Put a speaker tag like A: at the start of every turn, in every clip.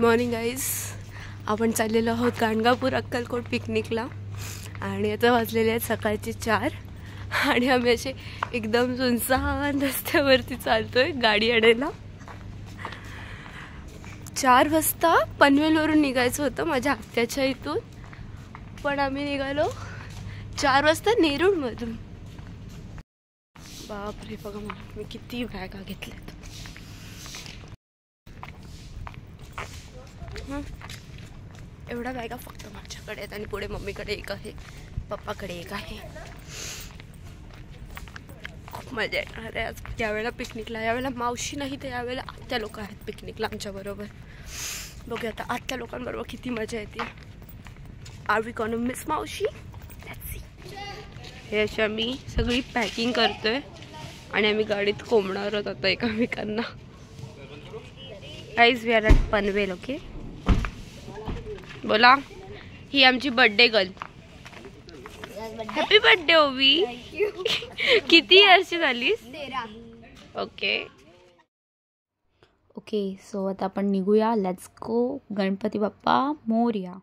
A: Morning guys. आपण चाललेलो आहोत गाणगापूर अक्कलकोट पिकनिकला आणि आता वाजलेले आहेत सकाळचे 4 आणि आम्ही असे एकदम सुनसान रस्त्यावरती चालतोय गाडी आणायला. 4 वाजता पनवेलवरून निघायचं होतं माझ्या आत्याच्या इथून, पण आम्ही निघालो 4 वाजता नेरूळमधून. बापरे, बघा मला मी किती बॅगा घेतल्यात. एवढा बॅगा फक्त माझ्याकडे आहेत आणि पुढे मम्मीकडे एक आहे, पप्पाकडे एक आहे. खूप मजा येणार आहे आज यावेळेला पिकनिकला. यावेळेला मावशी नाही तर यावेळेला आत्या लोक आहेत पिकनिकला आमच्याबरोबर. बघूया आता आत्या लोकांबरोबर किती मजा येते. आर वी गॉना मिस मावशी? Let's see. हे अशी आम्ही सगळी पॅकिंग करतोय आणि आम्ही गाडीत कोंबणार आहोत आता एकमेकांना. Guys we are at Panvel. Okay, बोला. ही आमची बर्थडे गर्ल. हॅपी बर्थडे ओवी. किती वर्ष झालीस? 13.
B: ओके सो आता आपण निघूया. Let's go. गणपती बाप्पा मोरया.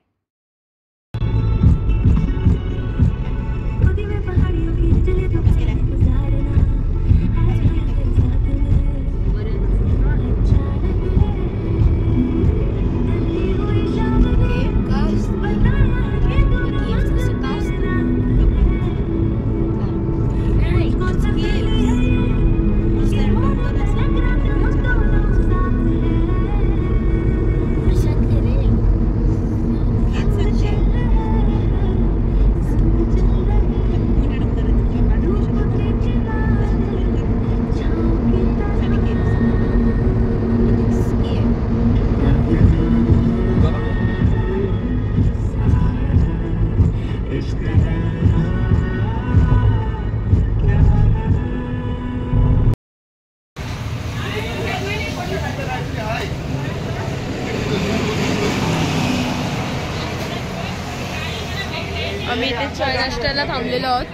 A: आम्ही इथे चाय नाश्त्याला थांबलेलो आहोत.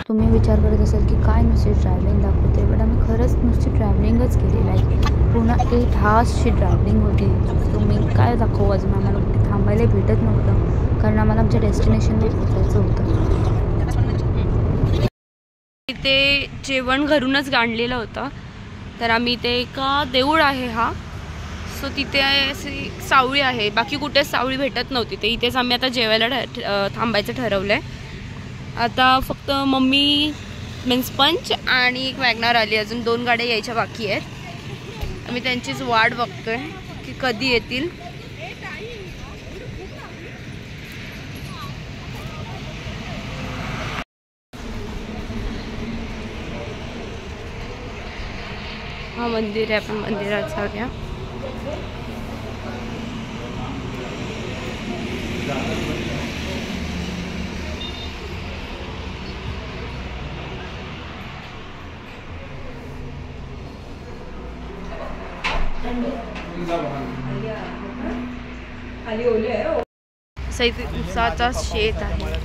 B: तुम्ही विचार करत असाल की काय नुसती ट्रॅव्हलिंग दाखवते, बट आम्ही खरंच नुसती ट्रॅव्हलिंगच केलेली आहे. पूर्ण 8 तासची ट्रॅव्हलिंग होती. तुम्ही काय दाखवू, अजून आम्हाला कुठे थांबायला भेटत नव्हतं कारण आम्हाला आमच्या डेस्टिनेशनवर पोचायचं होतं.
A: इथे जेवण घरूनच आणलेलं होतं. तर आम्ही इथे एका देऊळ आहे हा, सो तिथे अशी सावळी आहे. बाकी कुठेच सावळी भेटत नव्हती, तर इथेच आम्ही आता जेवायला थांबायचं ठरवलं आहे. आता फक्त मम्मी मीन्स पंच आणि एक वॅगनार आली. अजून 2 गाड्या यायच्या बाकी आहेत. आम्ही त्यांचीच वाट बघतोय की कधी येतील. हा मंदिर आहे, आपण मंदिरात जाऊया. सैताचा शेत आहे.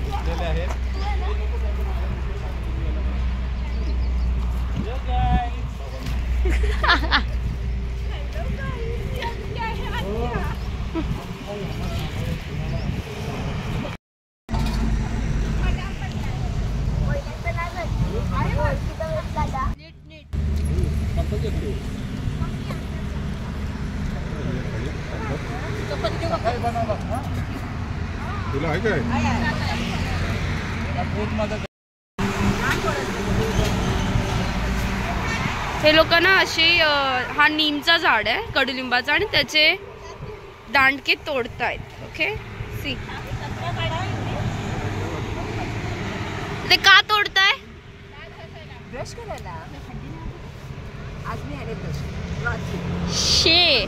C: तुला आहे काय?
A: हे लोक ना असे हा नीमचा झाड आहे कडुलिंबाचा आणि त्याचे दांडके तोडतायत. ओके, सी ते का तोडताय?
D: ब्रश करायला. आज मी आले ब्रश.
A: शे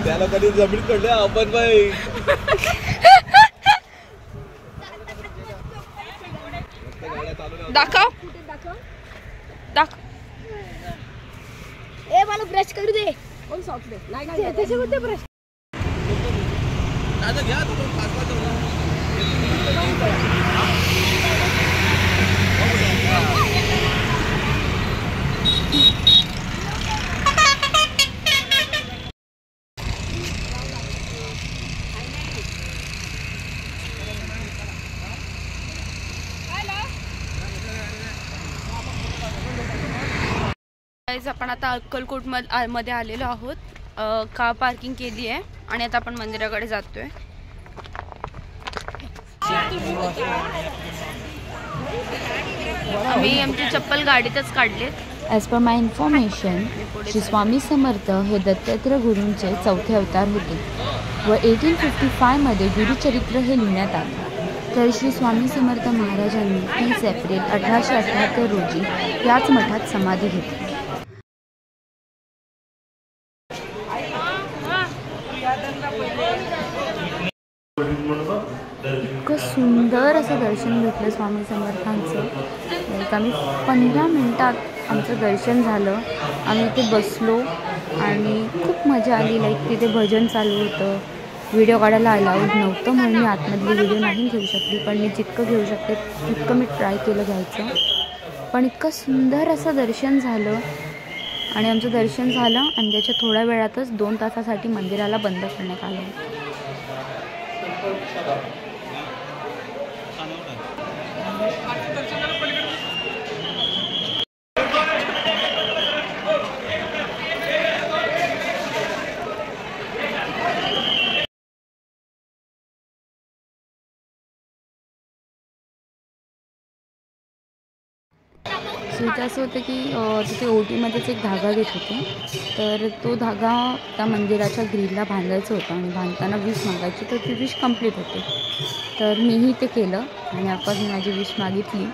C: त्याला कधी जमीन कडले आपण बाई.
A: दाखव दाखव.
D: ए मला ब्रश करू दे. कोण सॉफ्ट दे. नाही त्याच्यामध्ये ब्रश
A: आपण आता अक्कलकोट मध्ये आलेलो आहोत. कार पार्किंग केली आहे आणि आता आपण मंदिराकडे जातोय. आम्ही आमची चप्पल गाडीतच काढलेत.
B: ॲज पर माय इन्फॉर्मेशन, श्री स्वामी समर्थ हे दत्तात्रय गुरूंचे चौथे अवतार होते व 1855 गुरुचरित्र हे लिहिण्यात आले. तर श्री स्वामी समर्थ महाराजांनी 30 एप्रिल 1878 रोजी याच मठात समाधी घेतली. इतकं सुंदर असं दर्शन घेतलं स्वामी समर्थांचं. आम्ही 15 मिनटात आमचं दर्शन झालं. आम्ही इथे बसलो आणि खूप मजा आली. तिथे भजन चालू होतं. व्हिडिओ काढायला अलाउड नव्हतं म्हणून मी आतमधली व्हिडिओ नाही घेऊ शकली, पण मी जितकं घेऊ शकते तितकं मी ट्राय केलं घ्यायचं. पण इतकं सुंदर असं दर्शन झालं आणि आमचं दर्शन झालं आणि त्याच्या थोड्या वेळातच 2 तासासाठी मंदिराला बंद करण्यात आलं. इथे असं होतं की तिथे ओटीमध्येच एक धागा घेत होते. तर तो धागा त्या मंदिराच्या ग्रिलला बांधायचं होतं आणि बांधताना विश मागायची, तर ती विश कंप्लीट होते. तर मीही ते केलं आणि आपास माझी विश मागितली.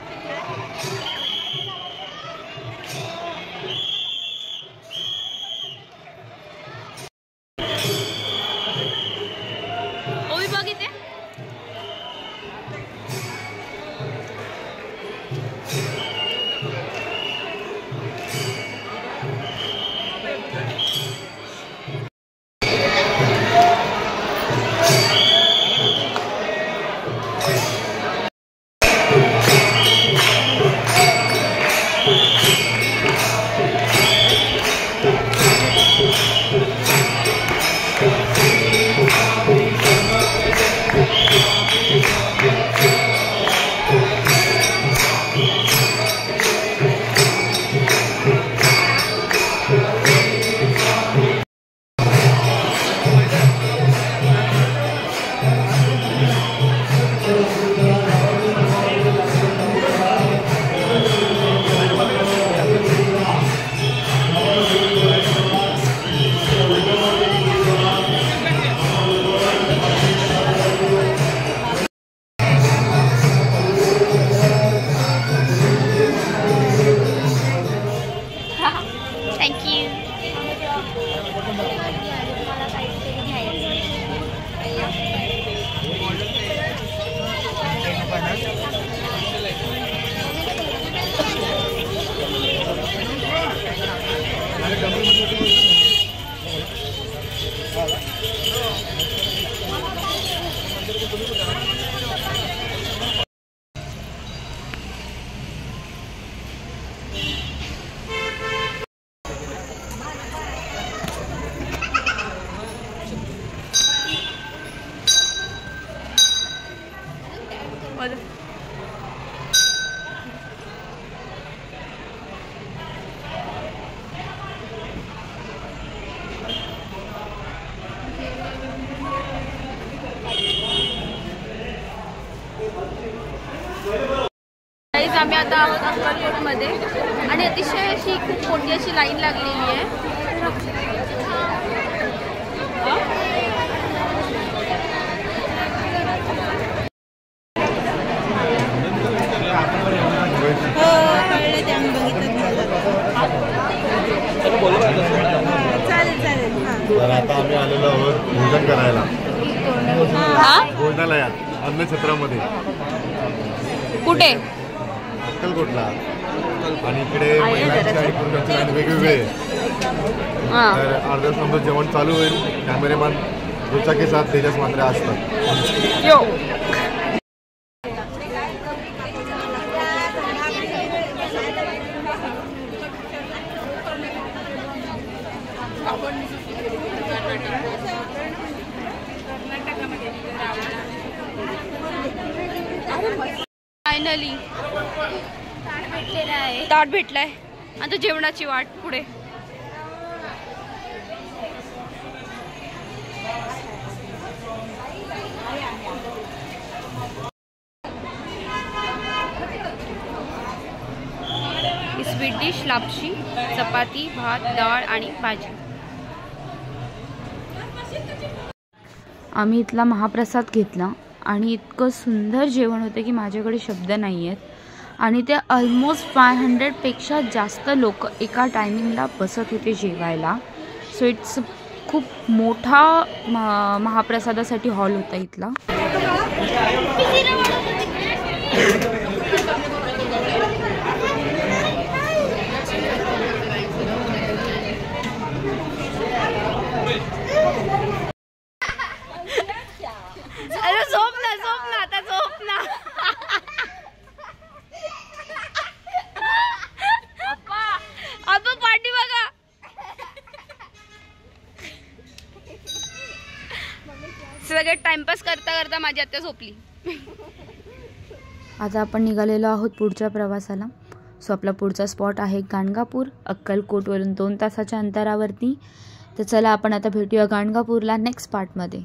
A: आम्ही आता आहोत अक्कलकोटमध्ये आणि अतिशय अशी खूप मोठी अशी लाईन लागलेली आहे.
C: तर आता आम्ही आलेलो आहोत भोजन करायला भोजनालयात अन्नछत्रामध्ये.
A: कुठे?
C: अक्कलकोटला. आणि इकडे महिलांची आणि पुरुषांची लाईन वेगवेगळे. तर अर्ध्या तासानंतर जेवण चालू होईल. कॅमेरेमॅन दुचाकी साथ तेजस मात्रे असतात.
A: यो फायनली ताट भेटलाय. आता जेवणाची वाट पुढे. स्वीट डिश, लापशी, चपाती, भात, डाळ आणि भाजी.
B: आम्ही इथला महाप्रसाद घेतला आणि इतकं सुंदर जेवण होतं की माझ्याकडे शब्द नाही आहेत. आणि ते ऑलमोस्ट 500पेक्षा जास्त लोक एका टायमिंगला बसत होते जेवायला. सो इट्स खूप मोठा महाप्रसादासाठी हॉल होता इथला.
A: अरे झोप ना आता झोप ना. अप्पा पाठी बघा. सगळे टाइमपास करता करता माझी आत्या झोपली.
B: आता आपण निघालेलो आहोत पुढच्या प्रवासाला. सो आपला पुढचा स्पॉट आहे गाणगापूर, अक्कलकोटवरून 2 तासाच्या अंतरावरती. तर चला आपण आता भेटूया गाणगापूरला नेक्स्ट पार्टमध्ये.